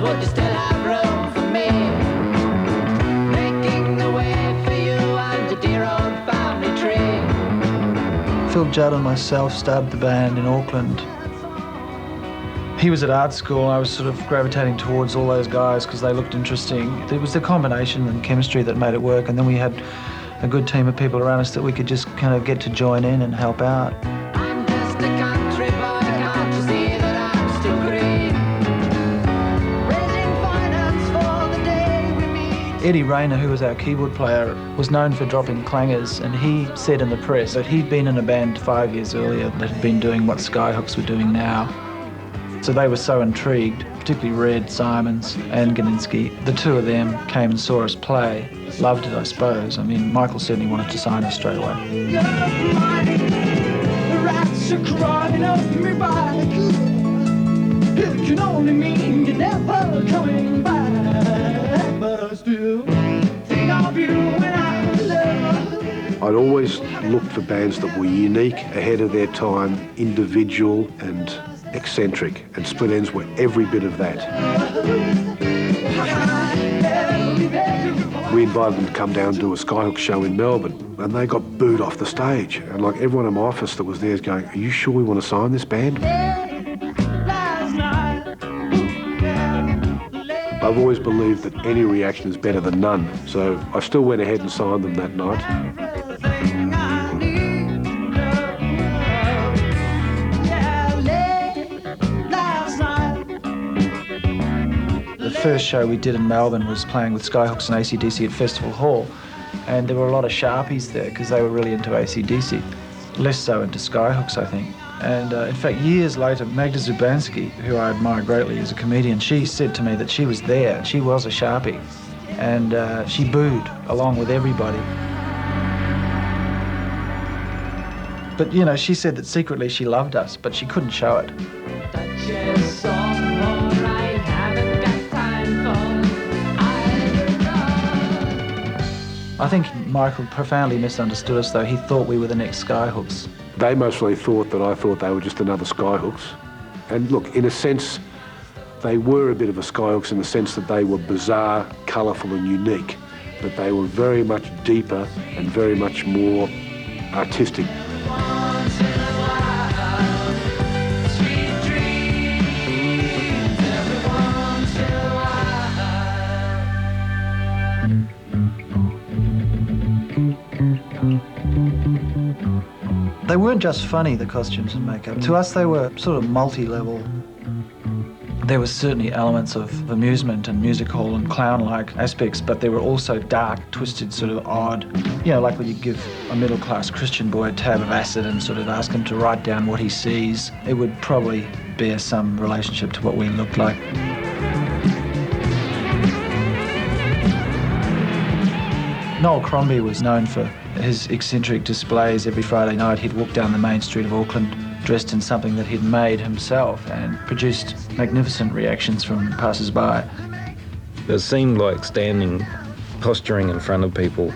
friends, would you still have room for me? Making the way for you and your dear old family tree. Phil Judd and myself started the band in Auckland. He was at art school, and I was sort of gravitating towards all those guys because they looked interesting. It was the combination and chemistry that made it work, and then we had a good team of people around us that we could just kind of get to join in and help out. I'm just a country boy, can't you see that I'm still green? Raising finance for the day we meet. Eddie Rayner, who was our keyboard player, was known for dropping clangers, and he said in the press that he'd been in a band 5 years earlier that had been doing what Skyhooks were doing now. So they were so intrigued, particularly Red, Simons and Gudinski. The two of them came and saw us play. Loved it, I suppose. I mean, Michael certainly wanted to sign us straight away. The rats are crawling up me back. It can only mean you're never coming back. But I still think of you when I love. I'd always looked for bands that were unique, ahead of their time, individual and eccentric, and Split Enz were every bit of that. We invited them to come down and do a Skyhooks show in Melbourne, and they got booed off the stage. And like everyone in my office that was there is going, "Are you sure we want to sign this band?" I've always believed that any reaction is better than none, so I still went ahead and signed them that night. The first show we did in Melbourne was playing with Skyhooks and AC/DC at Festival Hall, and there were a lot of Sharpies there because they were really into AC/DC, less so into Skyhooks, I think. And in fact, years later, Magda Zubanski, who I admire greatly as a comedian, she said to me that she was there, and she was a Sharpie, and she booed along with everybody. But, you know, she said that secretly she loved us, but she couldn't show it. I think Michael profoundly misunderstood us, though. He thought we were the next Skyhooks. They mostly thought that I thought they were just another Skyhooks. And look, in a sense, they were a bit of a Skyhooks in the sense that they were bizarre, colourful and unique, but they were very much deeper and very much more artistic. They weren't just funny, the costumes and makeup. To us, they were sort of multi-level. There were certainly elements of amusement and musical and clown-like aspects, but there were also dark, twisted, sort of odd, you know, like when you give a middle-class Christian boy a tab of acid and sort of ask him to write down what he sees. It would probably bear some relationship to what we looked like. Noel Crombie was known for his eccentric displays. Every Friday night he'd walk down the main street of Auckland dressed in something that he'd made himself and produced magnificent reactions from passers-by. It seemed like standing, posturing in front of people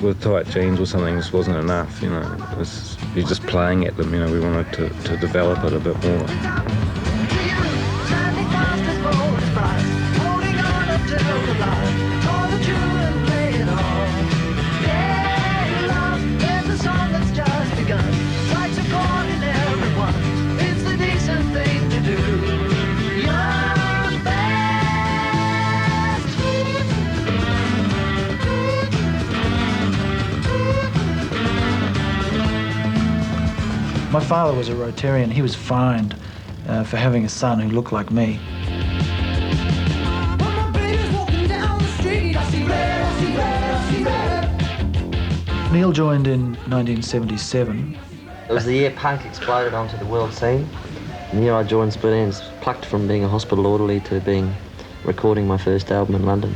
with tight jeans or something just wasn't enough, you know. You're just playing at them, you know. We wanted to develop it a bit more. My father was a Rotarian. He was fined for having a son who looked like me. Neil joined in 1977. It was the year punk exploded onto the world scene. And the year I joined Split Enz, plucked from being a hospital orderly to recording my first album in London.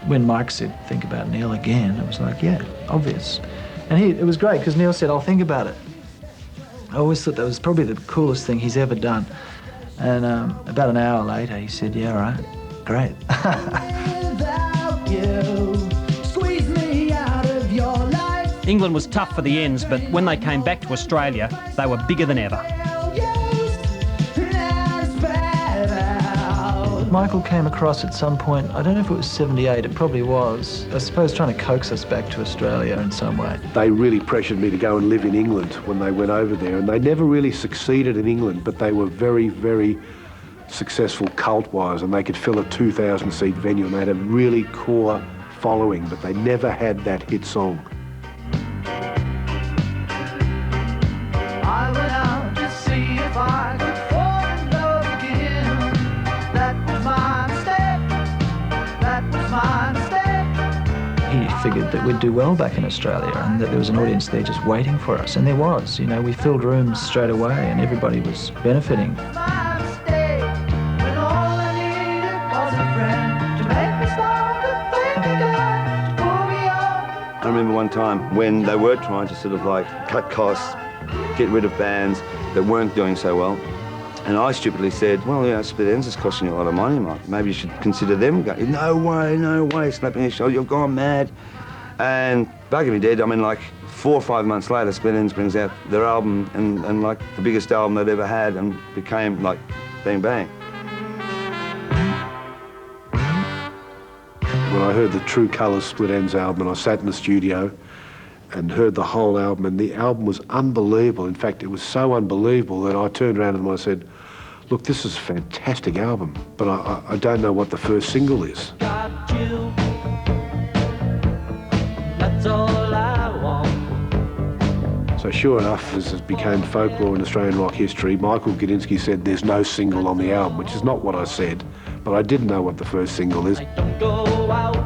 When Mike said, "Think about Neil again," it was like, yeah, obvious. And it was great because Neil said, "I'll think about it." I always thought that was probably the coolest thing he's ever done. And about an hour later, he said, "Yeah, all right, great." England was tough for the Ends, but when they came back to Australia, they were bigger than ever. Michael came across at some point, I don't know if it was 78, it probably was, I suppose trying to coax us back to Australia in some way. They really pressured me to go and live in England when they went over there, and they never really succeeded in England, but they were very, very successful cult-wise, and they could fill a 2,000-seat venue, and they had a really core following, but they never had that hit song. I went out to see if I could fall in love again. That was my mistake. That was my mistake. He figured that we'd do well back in Australia and that there was an audience there just waiting for us, and there was. You know, we filled rooms straight away and everybody was benefiting. My mistake. When all I needed was a friend to make me stop and think again, to pull me up. I remember one time when they were trying to sort of like cut costs, get rid of bands that weren't doing so well. And I stupidly said, well, yeah, Split Enz is costing you a lot of money, Mike. Maybe you should consider them. No way, slapping his shoulder, you're gone mad. And bugging me dead, I mean, like 4 or 5 months later, Split Enz brings out their album and like the biggest album they'd ever had and became like bang bang. When I heard the True Colours Split Enz album, and I sat in the studio and heard the whole album, and the album was unbelievable. In fact, it was so unbelievable that I turned around to them and I said, look, this is a fantastic album, but I don't know what the first single is. Got you. That's all I want. So sure enough, as it became folklore in Australian rock history, Michael Gudinski said there's no single on the album, which is not what I said, but I did know what the first single is. I don't go out.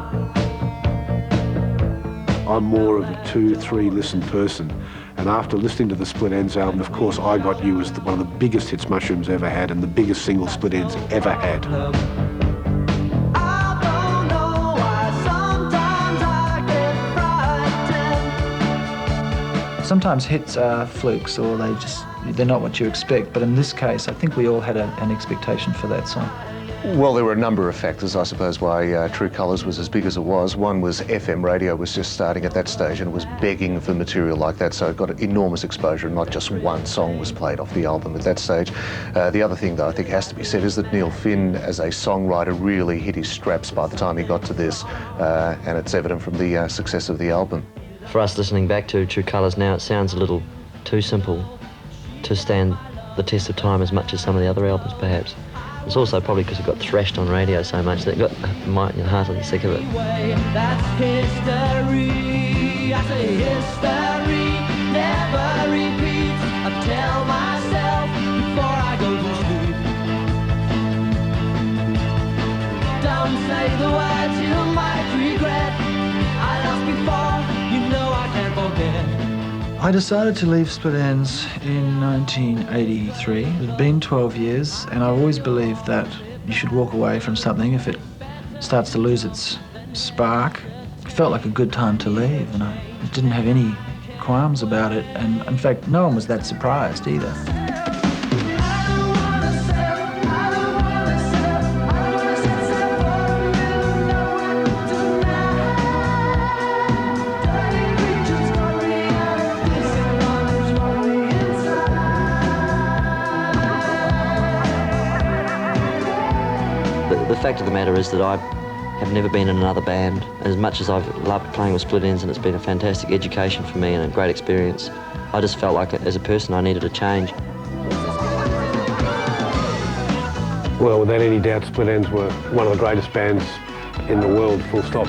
I'm more of a 2-3 listen person, and after listening to the Split Enz album, of course, I Got You was one of the biggest hits Mushrooms ever had and the biggest single Split Enz ever had. I don't know why sometimes I get frightened. Sometimes hits are flukes or they're not what you expect, but in this case, I think we all had an expectation for that song. Well, there were a number of factors, I suppose, why True Colours was as big as it was. One was FM radio was just starting at that stage and it was begging for material like that, so it got enormous exposure and not just one song was played off the album at that stage. The other thing that I think has to be said is that Neil Finn, as a songwriter, really hit his straps by the time he got to this, and it's evident from the success of the album. For us listening back to True Colours now, it sounds a little too simple to stand the test of time as much as some of the other albums, perhaps. It's also probably because it got thrashed on radio so much that it got heartily sick of it. That's history. I say history never repeats. I tell myself before I go to sleep. Don't say the words you might regret. I lost before, you know I can't forget. I decided to leave Split Enz in 1983. It had been 12 years, and I always believed that you should walk away from something if it starts to lose its spark. It felt like a good time to leave, and I didn't have any qualms about it, and in fact, no one was that surprised either. The fact of the matter is that I have never been in another band. As much as I've loved playing with Split Enz and it's been a fantastic education for me and a great experience, I just felt like as a person I needed a change. Well, without any doubt, Split Enz were one of the greatest bands in the world, full stop.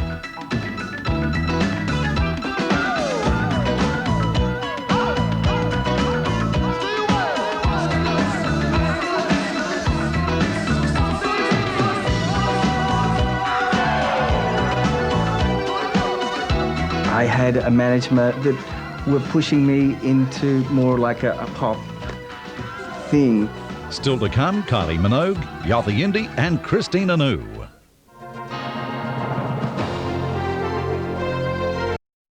I had a management that were pushing me into more like a pop thing. Still to come, Kylie Minogue, Yothu Yindi and Christina New.